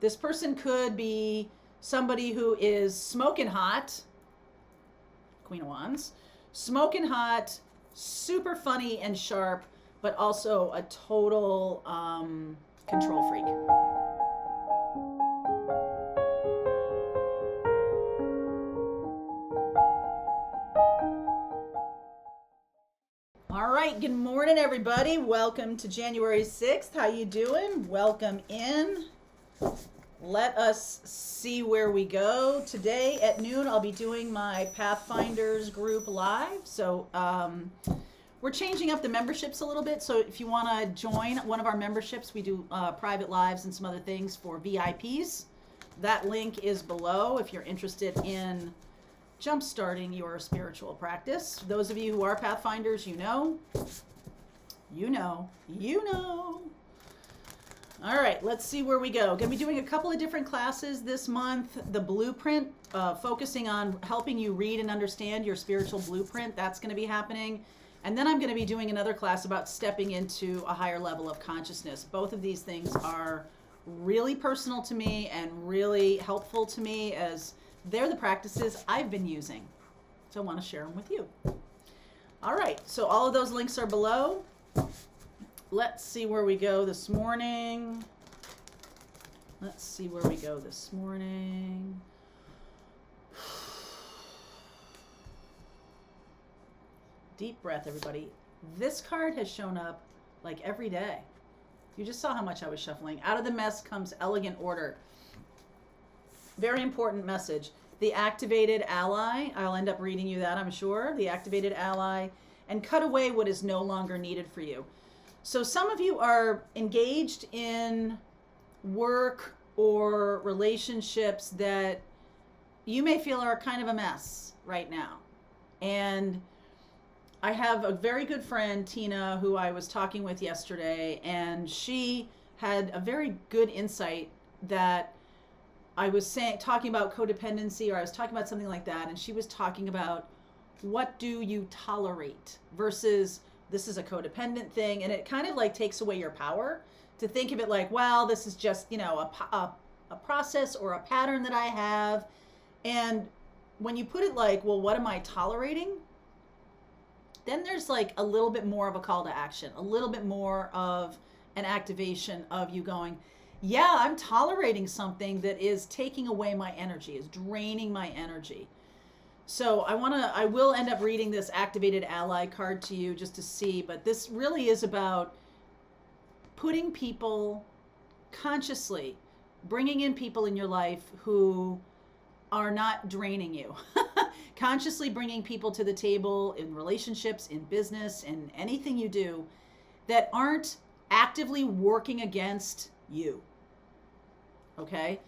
This person could be somebody who is smoking hot, Queen of Wands, smoking hot, super funny and sharp, but also a total control freak. All right, good morning, everybody. Welcome to January 6th. How you doing? Welcome in. Let us see where we go. Today at noon, I'll be doing my Pathfinders group live. So we're changing up the memberships a little bit. So if you want to join one of our memberships, we do private lives and some other things for VIPs. That link is below if you're interested in jumpstarting your spiritual practice. Those of you who are Pathfinders, you know. All right, let's see where we go. Going to be doing a couple of different classes this month. The blueprint, focusing on helping you read and understand your spiritual blueprint. That's going to be happening. And then I'm going to be doing another class about stepping into a higher level of consciousness. Both of these things are really personal to me and really helpful to me, as they're the practices I've been using. So I want to share them with you. All right, so all of those links are below. Let's see where we go this morning. Deep breath, everybody. This card has shown up like every day. You just saw how much I was shuffling. Out of the mess comes elegant order. Very important message. The activated ally. I'll end up reading you that, I'm sure. The activated ally. And cut away what is no longer needed for you. So some of you are engaged in work or relationships that you may feel are kind of a mess right now. And I have a very good friend, Tina, who I was talking with yesterday, and she had a very good insight that I was talking about codependency, or I was talking about something like that, and she was talking about what do you tolerate versus this is a codependent thing, and it kind of like takes away your power to think of it like, well, this is just, a process or a pattern that I have. And when you put it like, well, what am I tolerating? Then there's like a little bit more of a call to action, a little bit more of an activation of you going, yeah, I'm tolerating something that is taking away my energy, is draining my energy. So I will end up reading this activated ally card to you just to see, but this really is about putting people consciously, bringing in people in your life who are not draining you. Consciously bringing people to the table in relationships, in business, in anything you do that aren't actively working against you. Okay?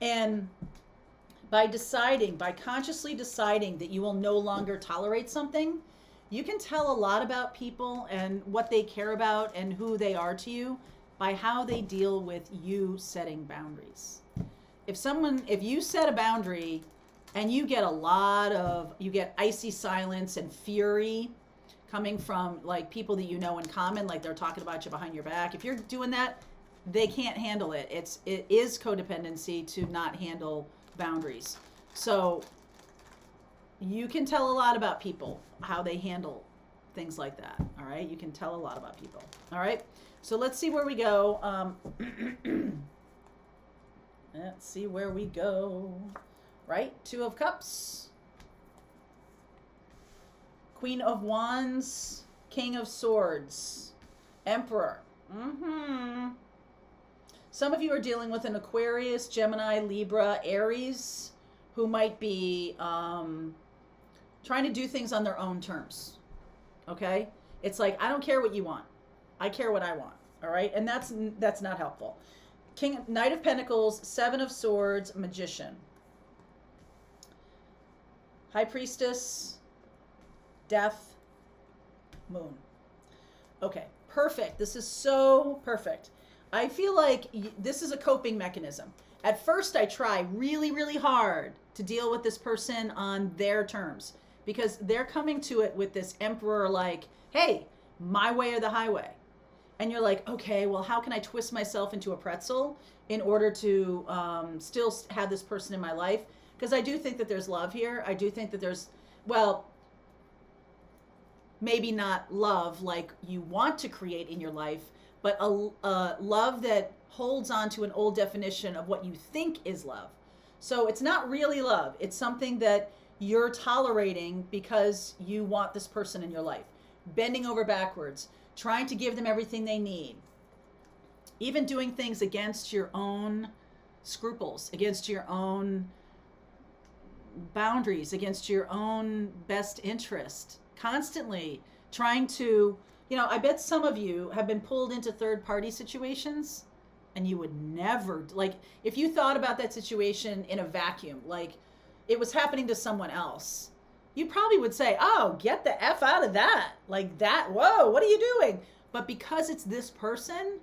And by consciously deciding that you will no longer tolerate something, you can tell a lot about people and what they care about and who they are to you by how they deal with you setting boundaries. If you set a boundary and you get icy silence and fury coming from like people that you know in common, like they're talking about you behind your back. If you're doing that, they can't handle it. It is codependency to not handle boundaries. So you can tell a lot about people, how they handle things like that. All right. You can tell a lot about people. All right. So let's see where we go. Let's see where we go. Right. 2 of Cups. Queen of Wands. King of Swords. Emperor. Some of you are dealing with an Aquarius, Gemini, Libra, Aries, who might be trying to do things on their own terms. Okay? It's like, I don't care what you want. I care what I want. All right? And that's not helpful. Knight of Pentacles, 7 of Swords, Magician. High Priestess, Death, Moon. Okay, perfect. This is so perfect. I feel like this is a coping mechanism. At first, I try really, really hard to deal with this person on their terms because they're coming to it with this emperor like, hey, my way or the highway. and you're like, okay, well, how can I twist myself into a pretzel in order to still have this person in my life? Because I do think that there's love here. I do think that there's, well, maybe not love like you want to create in your life, but a love that holds on to an old definition of what you think is love. So it's not really love. It's something that you're tolerating because you want this person in your life. Bending over backwards, trying to give them everything they need. Even doing things against your own scruples, against your own boundaries, against your own best interest. Constantly trying to, I bet some of you have been pulled into third party situations and you would never, like, if you thought about that situation in a vacuum, like it was happening to someone else, you probably would say, oh, get the F out of that. Like that, whoa, what are you doing? But because it's this person,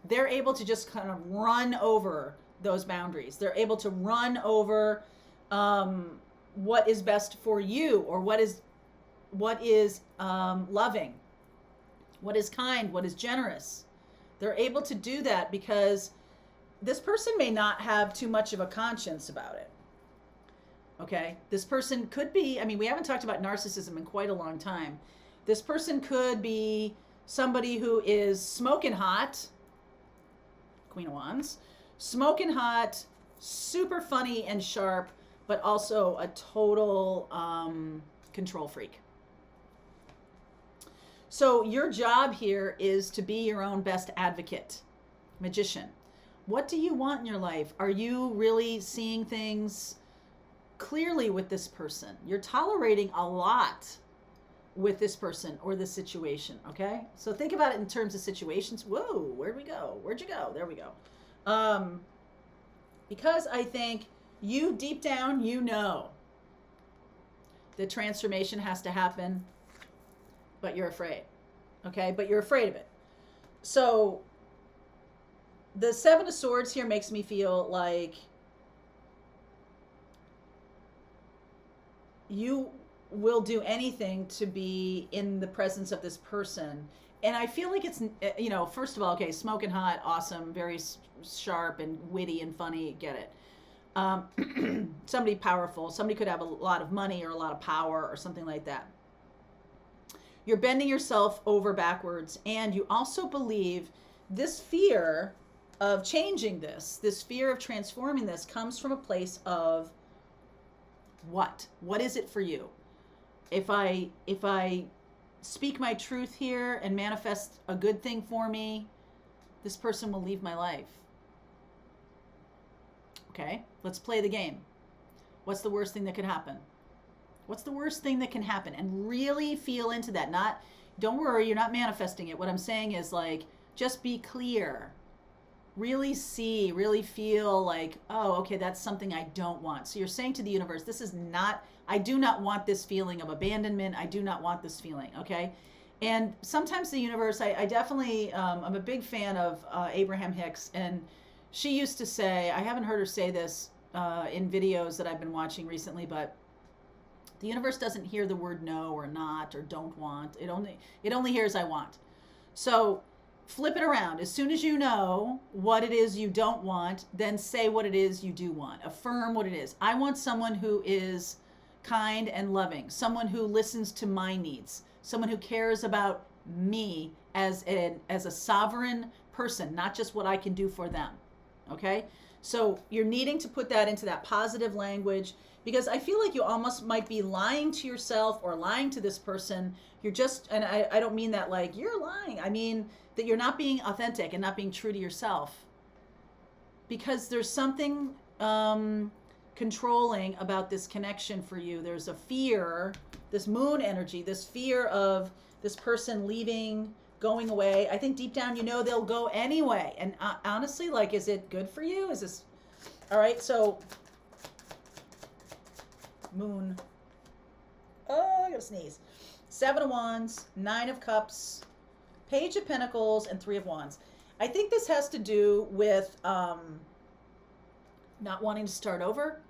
they're able to just kind of run over those boundaries. They're able to run over what is best for you, or what is loving, what is kind, what is generous. They're able to do that because this person may not have too much of a conscience about it. Okay? This person could be, we haven't talked about narcissism in quite a long time. This person could be somebody who is smoking hot, Queen of Wands, smoking hot, super funny and sharp, but also a total control freak. So your job here is to be your own best advocate, magician. What do you want in your life? Are you really seeing things clearly with this person? You're tolerating a lot with this person or this situation, okay? So think about it in terms of situations. Whoa, where'd we go? Where'd you go? There we go. Because I think you deep down, the transformation has to happen, but you're afraid, okay? But you're afraid of it. So the Seven of Swords here makes me feel like you will do anything to be in the presence of this person. And I feel like it's, first of all, okay, smoking hot, awesome, very sharp and witty and funny, get it. Somebody powerful, somebody could have a lot of money or a lot of power or something like that. You're bending yourself over backwards, and you also believe this fear of changing this fear of transforming this comes from a place of what is it for you? If I speak my truth here and manifest a good thing for me, this person will leave my life. Okay, let's play the game. What's the worst thing that could happen? What's the worst thing that can happen? And really feel into that. Don't worry, you're not manifesting it. What I'm saying is, like, just be clear. Really see, really feel like, oh, okay, that's something I don't want. So you're saying to the universe, I do not want this feeling of abandonment. I do not want this feeling, okay? And sometimes the universe, I definitely, I'm a big fan of Abraham Hicks, and she used to say, I haven't heard her say this in videos that I've been watching recently, but the universe doesn't hear the word no or not or don't want. It only hears I want. So flip it around. As soon as you know what it is you don't want, then say what it is you do want. Affirm what it is. I want someone who is kind and loving, someone who listens to my needs, someone who cares about me as a sovereign person, not just what I can do for them. Okay? So you're needing to put that into that positive language, because I feel like you almost might be lying to yourself or lying to this person. You're just, and I don't mean that like you're lying. I mean that you're not being authentic and not being true to yourself, because there's something controlling about this connection for you. There's a fear, this moon energy, this fear of this person leaving, going away. I think deep down, they'll go anyway. And honestly, like, is it good for you? Is this, all right? So moon, oh, I gotta sneeze. Seven of Wands, Nine of Cups, Page of Pentacles, and Three of Wands. I think this has to do with not wanting to start over,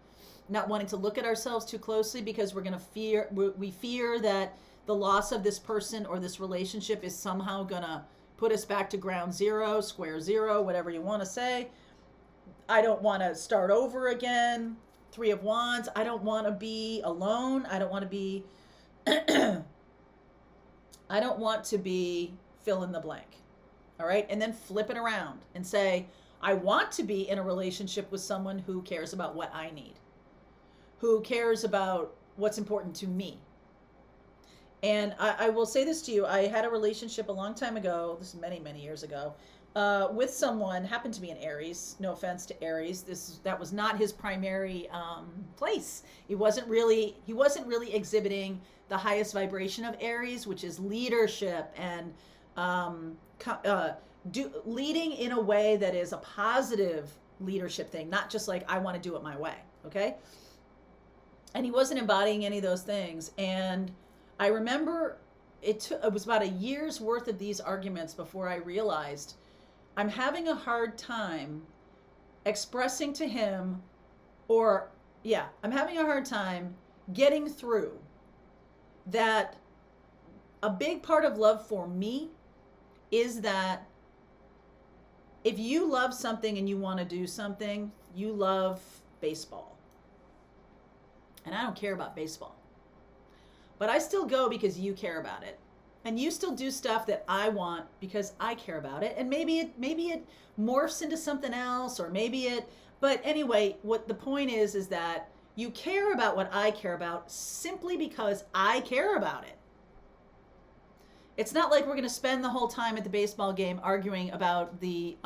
not wanting to look at ourselves too closely, because we fear that the loss of this person or this relationship is somehow gonna put us back to ground zero, square zero, whatever you want to say. I don't want to start over again. Three of Wands. I don't want to be alone. I don't want to be I don't want to be fill in the blank. All right? And then flip it around and say, I want to be in a relationship with someone who cares about what I need, who cares about what's important to me. And I will say this to you. I had a relationship a long time ago, this is many, many years ago, with someone, happened to be an Aries. No offense to Aries. That was not his primary place. He wasn't really exhibiting the highest vibration of Aries, which is leadership and leading in a way that is a positive leadership thing, not just like I want to do it my way. Okay. And he wasn't embodying any of those things. And I remember it was about a year's worth of these arguments before I realized I'm having a hard time expressing to him, I'm having a hard time getting through that a big part of love for me is that if you love something and you want to do something, you love baseball. And I don't care about baseball. But I still go because you care about it. And you still do stuff that I want because I care about it. And maybe it morphs into something else, or but anyway, what the point is that you care about what I care about simply because I care about it. It's not like we're going to spend the whole time at the baseball game arguing about the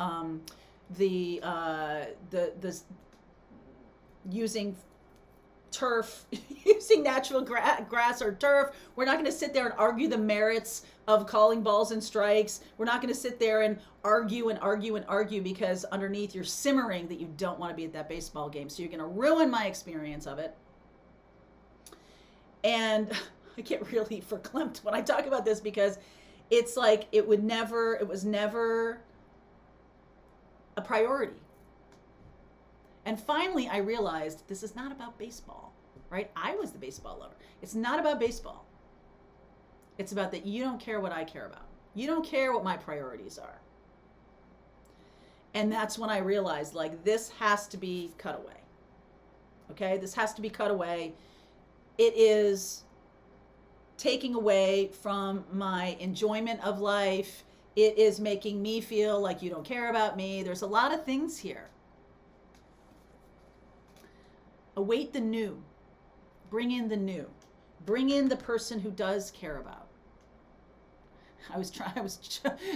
using turf, using natural grass or turf. We're not going to sit there and argue the merits of calling balls and strikes. We're not going to sit there and argue because underneath you're simmering that you don't want to be at that baseball game. So you're going to ruin my experience of it. And I get really verklempt when I talk about this because it's like it was never a priority. And finally, I realized this is not about baseball, right? I was the baseball lover. It's not about baseball. It's about that you don't care what I care about. You don't care what my priorities are. And that's when I realized, like, this has to be cut away. Okay? This has to be cut away. It is taking away from my enjoyment of life. It is making me feel like you don't care about me. There's a lot of things here. Await the new. Bring in the new. Bring in the person who does care about. I was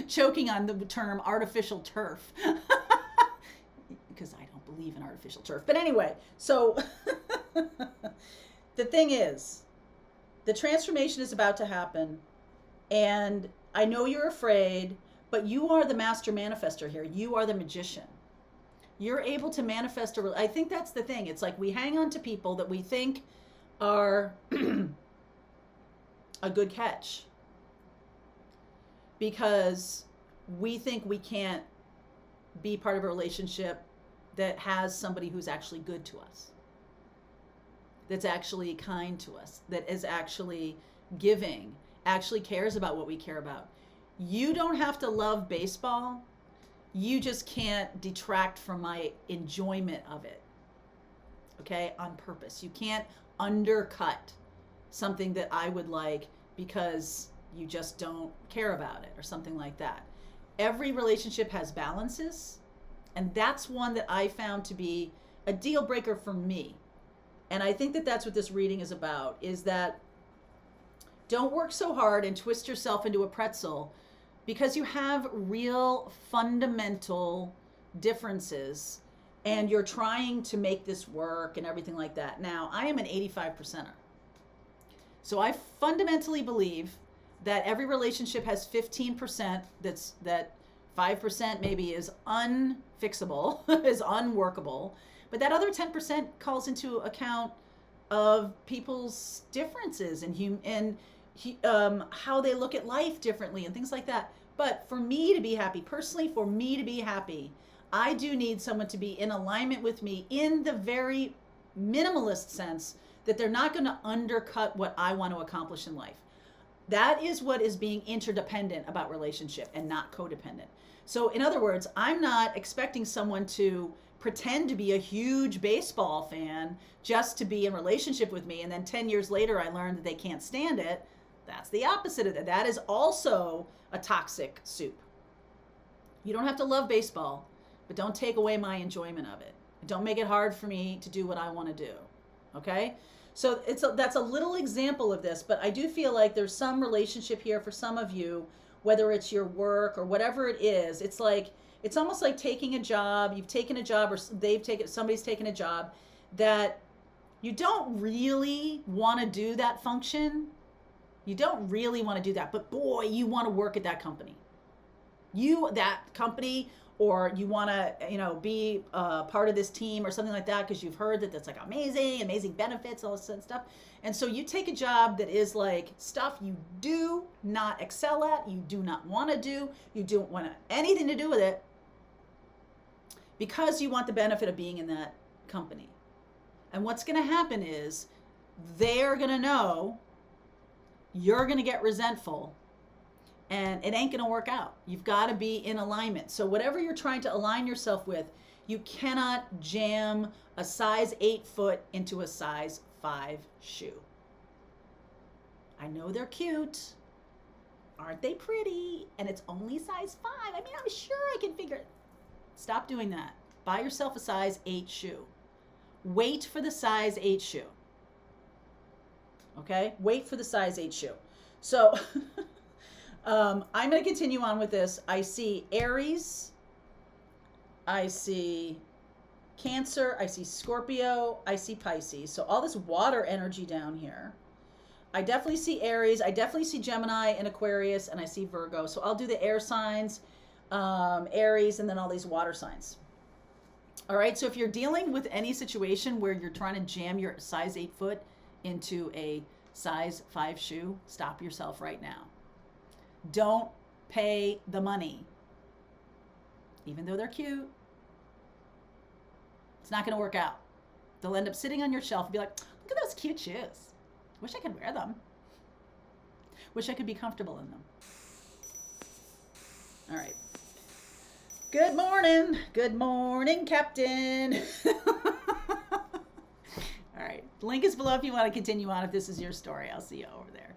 choking on the term artificial turf because I don't believe in artificial turf. But anyway, so the thing is, the transformation is about to happen, and I know you're afraid, but you are the master manifester here. You are the magician. You're able to manifest I think that's the thing. It's like we hang on to people that we think are a good catch because we think we can't be part of a relationship that has somebody who's actually good to us, that's actually kind to us, that is actually giving, actually cares about what we care about. You don't have to love baseball. You just can't detract from my enjoyment of it, okay, on purpose. You can't undercut something that I would like because you just don't care about it or something like that. Every relationship has balances, and that's one that I found to be a deal breaker for me. And I think that that's what this reading is about, is that don't work so hard and twist yourself into a pretzel because you have real fundamental differences and you're trying to make this work and everything like that. Now, I am an 85%er. So I fundamentally believe that every relationship has 15% that 5% maybe is unfixable, is unworkable, but that other 10% calls into account of people's differences and how they look at life differently and things like that. But for me to be happy, personally, for me to be happy, I do need someone to be in alignment with me in the very minimalist sense that they're not going to undercut what I want to accomplish in life. That is what is being interdependent about relationship and not codependent. So in other words, I'm not expecting someone to pretend to be a huge baseball fan just to be in relationship with me, and then 10 years later I learned that they can't stand it. That's the opposite of that. That is also a toxic soup. You don't have to love baseball, but don't take away my enjoyment of it. Don't make it hard for me to do what I want to do. Okay? So that's a little example of this, but I do feel like there's some relationship here for some of you, whether it's your work or whatever it is. It's almost like taking a job. You've taken a job, or somebody's taken a job that you don't really want to do that function. You don't really want to do that, but boy, you want to work at that company. That company, or you want to, be part of this team or something like that because you've heard that that's like amazing benefits, all this stuff. And so you take a job that is like stuff you do not excel at, you do not want to do, you don't want anything to do with it because you want the benefit of being in that company. And what's going to happen is they're going to know, you're going to get resentful, and it ain't going to work out. You've got to be in alignment. So whatever you're trying to align yourself with, you cannot jam a size 8 foot into a size 5 shoe. I know they're cute. Aren't they pretty? And it's only size 5. I mean, I'm sure I can figure it. Stop doing that. Buy yourself a size 8 shoe. Wait for the size 8 shoe. Okay? Wait for the size 8 shoe. So I'm going to continue on with this. I see Aries. I see Cancer. I see Scorpio. I see Pisces. So all this water energy down here. I definitely see Aries. I definitely see Gemini and Aquarius. And I see Virgo. So I'll do the air signs, Aries, and then all these water signs. All right. So if you're dealing with any situation where you're trying to jam your size 8 foot into a size 5 shoe, stop yourself right now. Don't pay the money, even though they're cute. It's not going to work out. They'll end up sitting on your shelf and be like, look at those cute shoes. Wish I could wear them. Wish I could be comfortable in them. All right. Good morning. Good morning, Captain. All right. Link is below if you want to continue on, if this is your story. I'll see you over there.